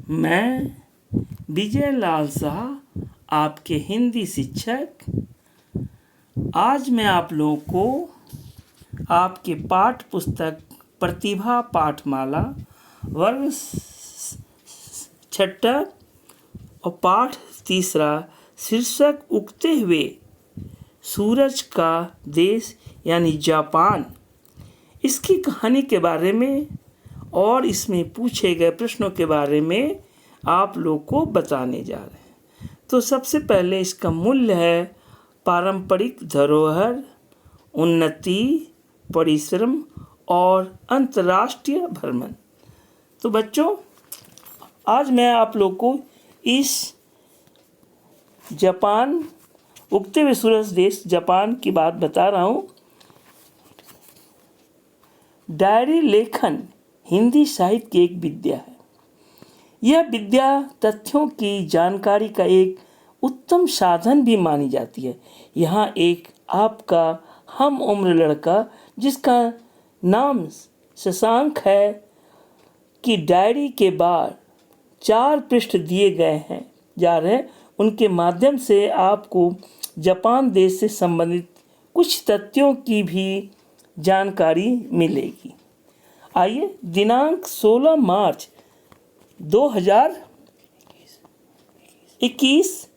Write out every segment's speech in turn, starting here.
मैं विजय लाल शाह, आपके हिंदी शिक्षक। आज मैं आप लोगों को आपके पाठ पुस्तक प्रतिभा पाठमाला वर्ग छठा और पाठ तीसरा शीर्षक उगते हुए सूरज का देश यानी जापान, इसकी कहानी के बारे में और इसमें पूछे गए प्रश्नों के बारे में आप लोग को बताने जा रहे हैं। तो सबसे पहले इसका मूल्य है पारंपरिक धरोहर, उन्नति, परिश्रम और अंतर्राष्ट्रीय भ्रमण। तो बच्चों, आज मैं आप लोग को इस जापान, उगते हुए सूरज देश जापान की बात बता रहा हूँ। डायरी लेखन हिंदी साहित्य की एक विद्या है। यह विद्या तथ्यों की जानकारी का एक उत्तम साधन भी मानी जाती है। यहाँ एक आपका हम उम्र लड़का जिसका नाम शशांक है कि डायरी के बाद 4 पृष्ठ दिए गए हैं जा रहे हैं, उनके माध्यम से आपको जापान देश से संबंधित कुछ तथ्यों की भी जानकारी मिलेगी। आइए, दिनांक 16 मार्च 2021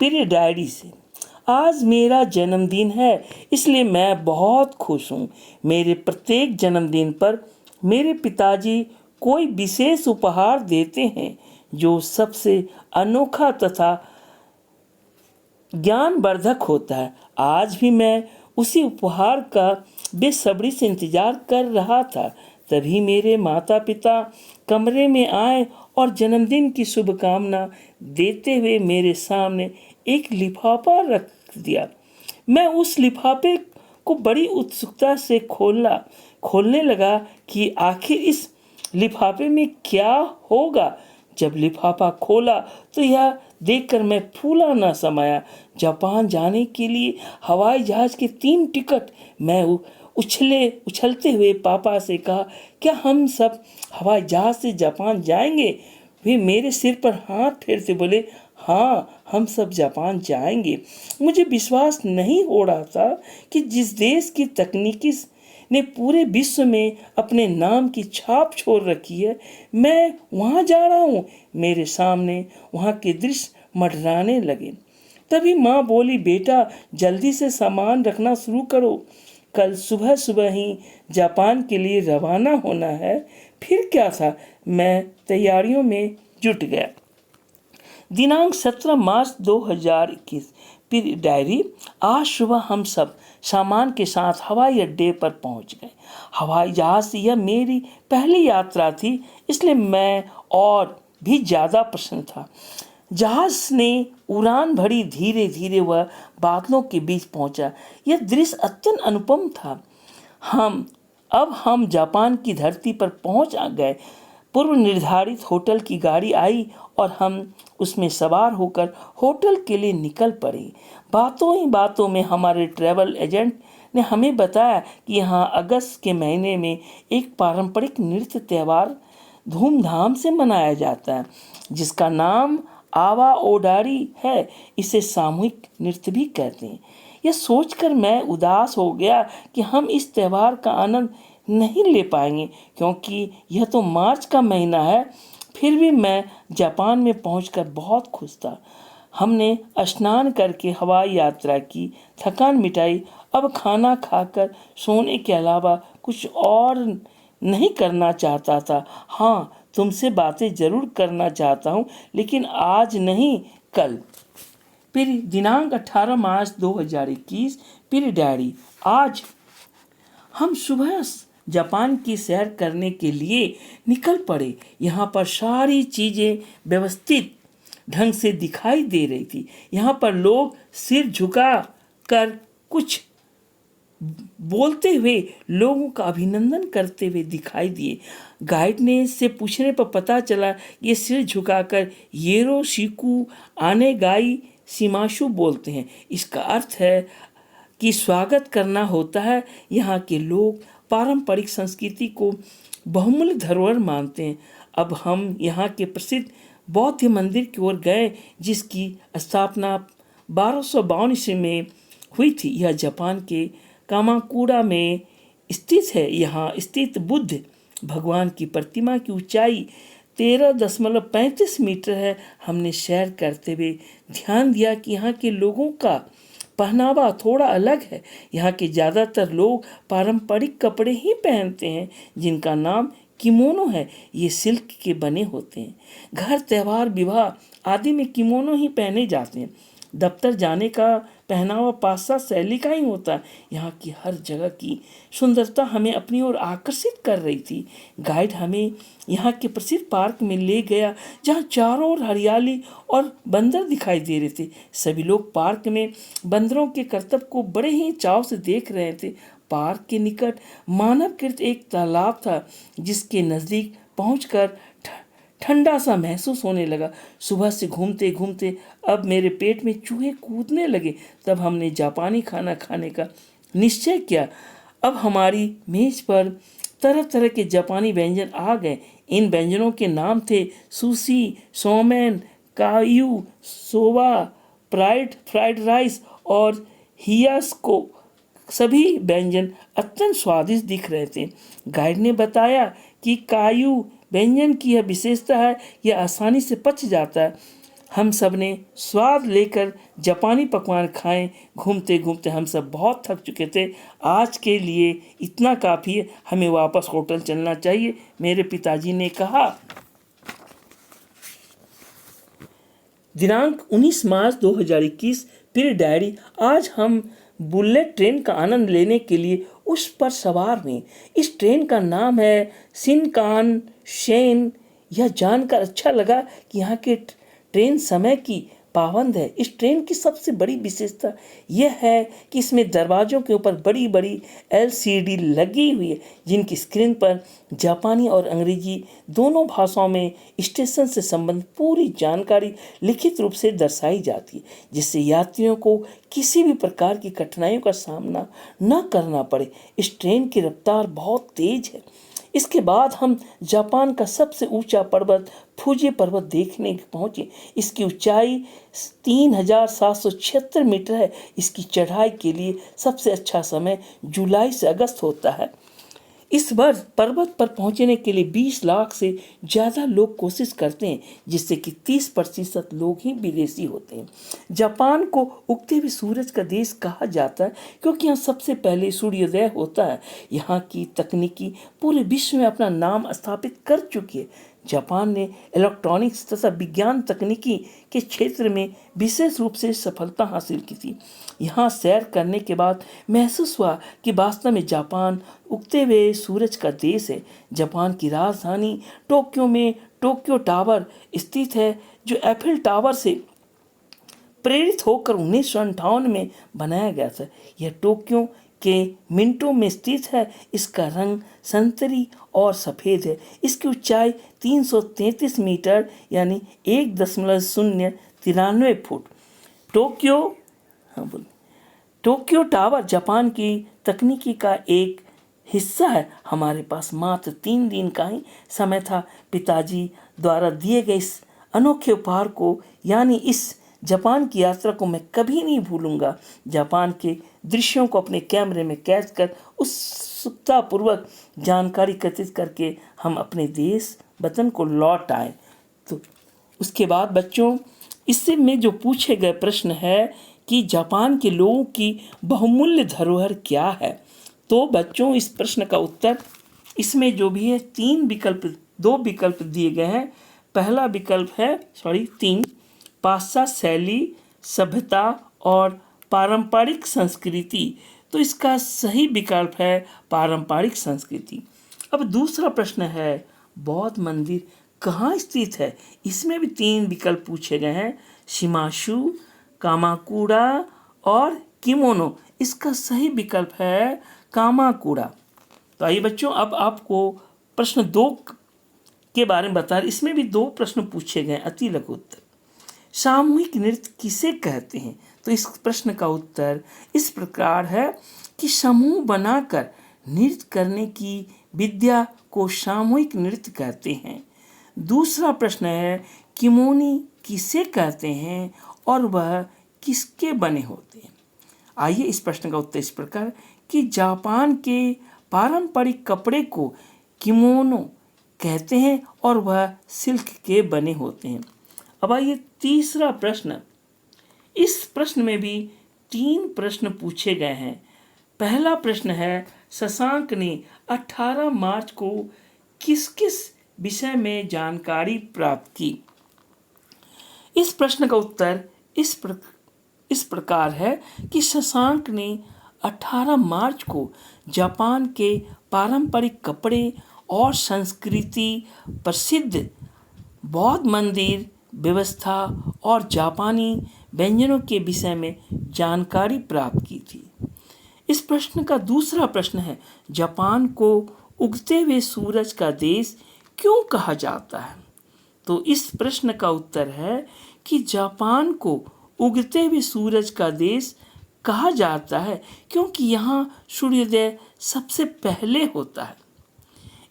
प्रिय डायरी से। आज मेरा जन्मदिन है, इसलिए मैं बहुत खुश हूँ। मेरे प्रत्येक जन्मदिन पर मेरे पिताजी कोई विशेष उपहार देते हैं जो सबसे अनोखा तथा ज्ञानवर्धक होता है। आज भी मैं उसी उपहार का बेसब्री से इंतजार कर रहा था। तभी मेरे माता पिता कमरे में आए और जन्मदिन की शुभकामना देते हुए मेरे सामने एक लिफाफा रख दिया। मैं उस लिफाफे को बड़ी उत्सुकता से खोलने लगा कि आखिर इस लिफाफे में क्या होगा। जब लिफाफा खोला तो यह देखकर मैं फूला ना समाया। जापान जाने के लिए हवाई जहाज के 3 टिकट। मैं उछलते हुए पापा से कहा, क्या हम सब हवाई जहाज से जापान जाएंगे? वे मेरे सिर पर हाथ फेरते बोले, हाँ, हम सब जापान जाएंगे। मुझे विश्वास नहीं हो रहा था कि जिस देश की तकनीकी ने पूरे विश्व में अपने नाम की छाप छोड़ रखी है, मैं वहाँ जा रहा हूँ। मेरे सामने वहाँ के दृश्य मंडराने लगे। तभी माँ बोली, बेटा जल्दी से सामान रखना शुरू करो, कल सुबह सुबह ही जापान के लिए रवाना होना है। फिर क्या था, मैं तैयारियों में जुट गया। दिनांक 17 मार्च 2021 फिर डायरी। आज सुबह हम सब सामान के साथ हवाई अड्डे पर पहुंच गए। हवाई जहाज से यह मेरी पहली यात्रा थी, इसलिए मैं और भी ज़्यादा प्रसन्न था। जहाज ने उड़ान भरी, धीरे धीरे वह बादलों के बीच पहुंचा। यह दृश्य अत्यंत अनुपम था। हम जापान की धरती पर पहुंच गए। पूर्व निर्धारित होटल की गाड़ी आई और हम उसमें सवार होकर होटल के लिए निकल पड़े। बातों ही बातों में हमारे ट्रैवल एजेंट ने हमें बताया कि यहाँ अगस्त के महीने में एक पारंपरिक नृत्य त्यौहार धूमधाम से मनाया जाता है, जिसका नाम आवा ओडारी है। इसे सामूहिक नृत्य भी कहते हैं। यह सोचकर मैं उदास हो गया कि हम इस त्यौहार का आनंद नहीं ले पाएंगे, क्योंकि यह तो मार्च का महीना है। फिर भी मैं जापान में पहुंचकर बहुत खुश था। हमने स्नान करके हवाई यात्रा की, थकान मिटाई। अब खाना खाकर सोने के अलावा कुछ और नहीं करना चाहता था। हाँ, तुमसे बातें जरूर करना चाहता हूँ, लेकिन आज नहीं, कल। फिर दिनांक 18 मार्च 2021 फिर डायरी। आज हम सुबह जापान की सैर करने के लिए निकल पड़े। यहाँ पर सारी चीज़ें व्यवस्थित ढंग से दिखाई दे रही थी। यहाँ पर लोग सिर झुका कर कुछ बोलते हुए लोगों का अभिनंदन करते हुए दिखाई दिए। गाइड ने से पूछने पर पता चला ये सिर झुकाकर येरो शिकु आने गाई शिमाशु बोलते हैं। इसका अर्थ है कि स्वागत करना होता है। यहाँ के लोग पारंपरिक संस्कृति को बहुमूल्य धरोहर मानते हैं। अब हम यहाँ के प्रसिद्ध बौद्ध मंदिर की ओर गए जिसकी स्थापना 1252 ईस्वी में हुई थी। यह जापान के कामाकुरा में स्थित है। यहाँ स्थित बुद्ध भगवान की प्रतिमा की ऊंचाई 13.35 मीटर है। हमने सैर करते हुए ध्यान दिया कि यहाँ के लोगों का पहनावा थोड़ा अलग है। यहाँ के ज़्यादातर लोग पारंपरिक कपड़े ही पहनते हैं जिनका नाम किमोनो है। ये सिल्क के बने होते हैं। घर, त्योहार, विवाह आदि में किमोनो ही पहने जाते हैं। दफ्तर जाने का पहनावा पाश्चात्य शैली का ही होता है। यहाँ की हर जगह की सुंदरता हमें अपनी ओर आकर्षित कर रही थी। गाइड हमें यहाँ के प्रसिद्ध पार्क में ले गया जहाँ चारों ओर हरियाली और बंदर दिखाई दे रहे थे। सभी लोग पार्क में बंदरों के करतब को बड़े ही चाव से देख रहे थे। पार्क के निकट मानवकृत एक तालाब था जिसके नज़दीक पहुंचकर ठंडा सा महसूस होने लगा। सुबह से घूमते घूमते अब मेरे पेट में चूहे कूदने लगे। तब हमने जापानी खाना खाने का निश्चय किया। अब हमारी मेज पर तरह तरह के जापानी व्यंजन आ गए। इन व्यंजनों के नाम थे सुशी, सोमेन, कायू, सोबा, फ्राइड राइस और हियास्को। सभी व्यंजन अत्यंत स्वादिष्ट दिख रहे थे। गाइड ने बताया कि कायू व्यंजन की यह विशेषता है, यह आसानी से पच जाता है। हम सब ने स्वाद लेकर जापानी पकवान खाए। घूमते घूमते हम सब बहुत थक चुके थे। आज के लिए इतना काफ़ी है, हमें वापस होटल चलना चाहिए, मेरे पिताजी ने कहा। दिनांक 19 मार्च 2021। प्रिय डैडी, आज हम बुलेट ट्रेन का आनंद लेने के लिए उस पर सवार हुए। इस ट्रेन का नाम है शिनकानसेन। यह जानकर अच्छा लगा कि यहाँ के ट्रेन समय की पाबंद है। इस ट्रेन की सबसे बड़ी विशेषता यह है कि इसमें दरवाज़ों के ऊपर बड़ी बड़ी LCD लगी हुई है जिनकी स्क्रीन पर जापानी और अंग्रेजी दोनों भाषाओं में स्टेशन से संबंधित पूरी जानकारी लिखित रूप से दर्शाई जाती है, जिससे यात्रियों को किसी भी प्रकार की कठिनाइयों का सामना न करना पड़े। इस ट्रेन की रफ्तार बहुत तेज है। इसके बाद हम जापान का सबसे ऊंचा पर्वत फूजी पर्वत देखने पहुंचे। इसकी ऊंचाई 3776 मीटर है। इसकी चढ़ाई के लिए सबसे अच्छा समय जुलाई से अगस्त होता है। इस वर्ष पर्वत पर पहुंचने के लिए 20 लाख से ज़्यादा लोग कोशिश करते हैं, जिससे कि 30% लोग ही विदेशी होते हैं। जापान को उगते हुए सूरज का देश कहा जाता है क्योंकि यहाँ सबसे पहले सूर्योदय होता है। यहाँ की तकनीकी पूरे विश्व में अपना नाम स्थापित कर चुकी है। जापान ने इलेक्ट्रॉनिक्स तथा विज्ञान तकनीकी के क्षेत्र में विशेष रूप से सफलता हासिल की थी। यहाँ सैर करने के बाद महसूस हुआ कि वास्तव में जापान उगते हुए सूरज का देश है। जापान की राजधानी टोक्यो में टोक्यो टावर स्थित है, जो एफिल टावर से प्रेरित होकर 1958 में बनाया गया था। यह टोक्यो के मिनटों में स्थित है। इसका रंग संतरी और सफ़ेद है। इसकी ऊंचाई 333 मीटर यानी 1.093 फुट। टोक्यो टावर जापान की तकनीकी का एक हिस्सा है। हमारे पास मात्र 3 दिन का ही समय था। पिताजी द्वारा दिए गए इस अनोखे उपहार को यानी इस जापान की यात्रा को मैं कभी नहीं भूलूंगा। जापान के दृश्यों को अपने कैमरे में कैद कर उत्सुकतापूर्वक जानकारी एकत्रित करके हम अपने देश वतन को लौट आए। तो उसके बाद बच्चों, इससे में जो पूछे गए प्रश्न है कि जापान के लोगों की बहुमूल्य धरोहर क्या है। तो बच्चों, इस प्रश्न का उत्तर इसमें जो भी है 2 विकल्प दिए गए हैं। पहला विकल्प है 3 पाश्चात्य शैली, सभ्यता और पारंपरिक संस्कृति। तो इसका सही विकल्प है पारंपरिक संस्कृति। अब दूसरा प्रश्न है बौद्ध मंदिर कहाँ स्थित है। इसमें भी 3 विकल्प पूछे गए हैं, शिमाशु, कामाकुरा और किमोनो। इसका सही विकल्प है कामाकुरा। तो आइए बच्चों, अब आपको प्रश्न 2 के बारे में बता रहे। इसमें भी 2 प्रश्न पूछे गए, अति लघु उत्तर। सामूहिक नृत्य किसे कहते हैं। तो इस प्रश्न का उत्तर इस प्रकार है कि समूह बनाकर नृत्य करने की विद्या को सामूहिक नृत्य कहते हैं। दूसरा प्रश्न है किमोनी किसे कहते हैं और वह किसके बने होते हैं? आइए इस प्रश्न का उत्तर इस प्रकार कि जापान के पारंपरिक कपड़े को किमोनो कहते हैं और वह सिल्क के बने होते हैं। अब आइए तीसरा प्रश्न। इस प्रश्न में भी 3 प्रश्न पूछे गए हैं। पहला प्रश्न है, शशांक ने 18 मार्च को किस किस विषय में जानकारी प्राप्त की? इस प्रश्न का उत्तर इस प्रकार है कि शशांक ने 18 मार्च को जापान के पारंपरिक कपड़े और संस्कृति, प्रसिद्ध बौद्ध मंदिर व्यवस्था और जापानी व्यंजनों के विषय में जानकारी प्राप्त की थी। इस प्रश्न का दूसरा प्रश्न है, जापान को उगते हुए सूरज का देश क्यों कहा जाता है? तो इस प्रश्न का उत्तर है कि जापान को उगते हुए सूरज का देश कहा जाता है क्योंकि यहाँ सूर्योदय सबसे पहले होता है।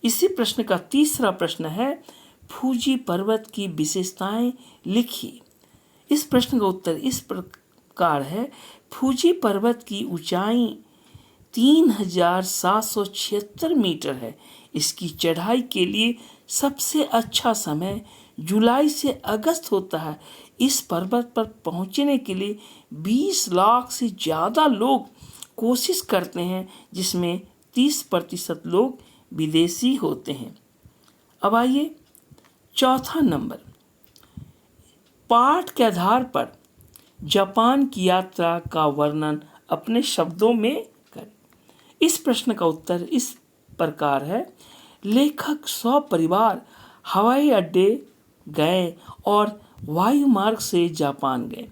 इसी प्रश्न का तीसरा प्रश्न है, फूजी पर्वत की विशेषताएं लिखिए। इस प्रश्न का उत्तर इस प्रकार है, फूजी पर्वत की ऊंचाई 3776 मीटर है। इसकी चढ़ाई के लिए सबसे अच्छा समय जुलाई से अगस्त होता है। इस पर्वत पर पहुंचने के लिए 20 लाख से ज़्यादा लोग कोशिश करते हैं, जिसमें 30% लोग विदेशी होते हैं। अब आइए चौथा नंबर, पाठ के आधार पर जापान की यात्रा का वर्णन अपने शब्दों में करें। इस प्रश्न का उत्तर इस प्रकार है, लेखक सपरिवार हवाई अड्डे गए और वायु मार्ग से जापान गए।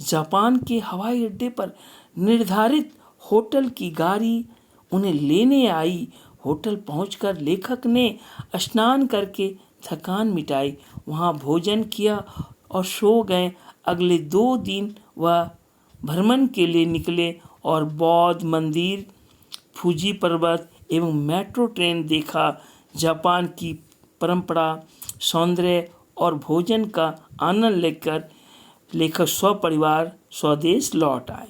जापान के हवाई अड्डे पर निर्धारित होटल की गाड़ी उन्हें लेने आई। होटल पहुंचकर लेखक ने स्नान करके थकान मिटाई, वहां भोजन किया और सो गए। अगले 2 दिन वह भ्रमण के लिए निकले और बौद्ध मंदिर, फूजी पर्वत एवं मेट्रो ट्रेन देखा। जापान की परंपरा, सौंदर्य और भोजन का आनंद लेकर लेखक स्वपरिवार स्वदेश लौट आए।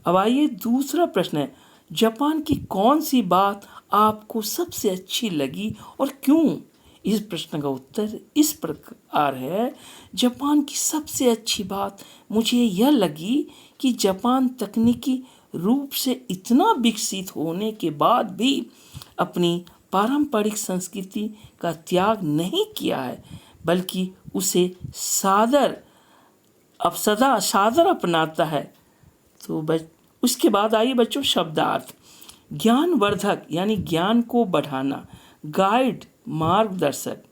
अब आइए दूसरा प्रश्न है, जापान की कौन सी बात आपको सबसे अच्छी लगी और क्यों? इस प्रश्न का उत्तर इस प्रकार है, जापान की सबसे अच्छी बात मुझे यह लगी कि जापान तकनीकी रूप से इतना विकसित होने के बाद भी अपनी पारंपरिक संस्कृति का त्याग नहीं किया है, बल्कि उसे सदा सादर अपनाता है। तो उसके बाद आइए बच्चों शब्दार्थ। ज्ञानवर्धक यानी ज्ञान को बढ़ाना, गाइड मार्गदर्शक,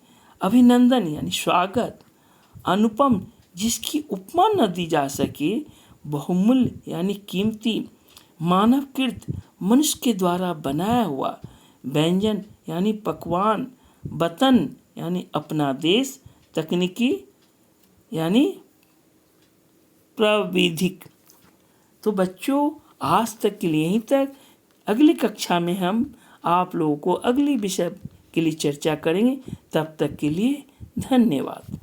अभिनंदन यानी स्वागत, अनुपम जिसकी उपमा न दी जा सके, बहुमूल्य यानी कीमती, मानवकृत मनुष्य के द्वारा बनाया हुआ, व्यंजन यानी पकवान, वतन यानी अपना देश, तकनीकी यानी प्राविधिक। तो बच्चों आज तक के लिए यहीं तक। अगली कक्षा में हम आप लोगों को अगली विषय के लिए चर्चा करेंगे। तब तक के लिए धन्यवाद।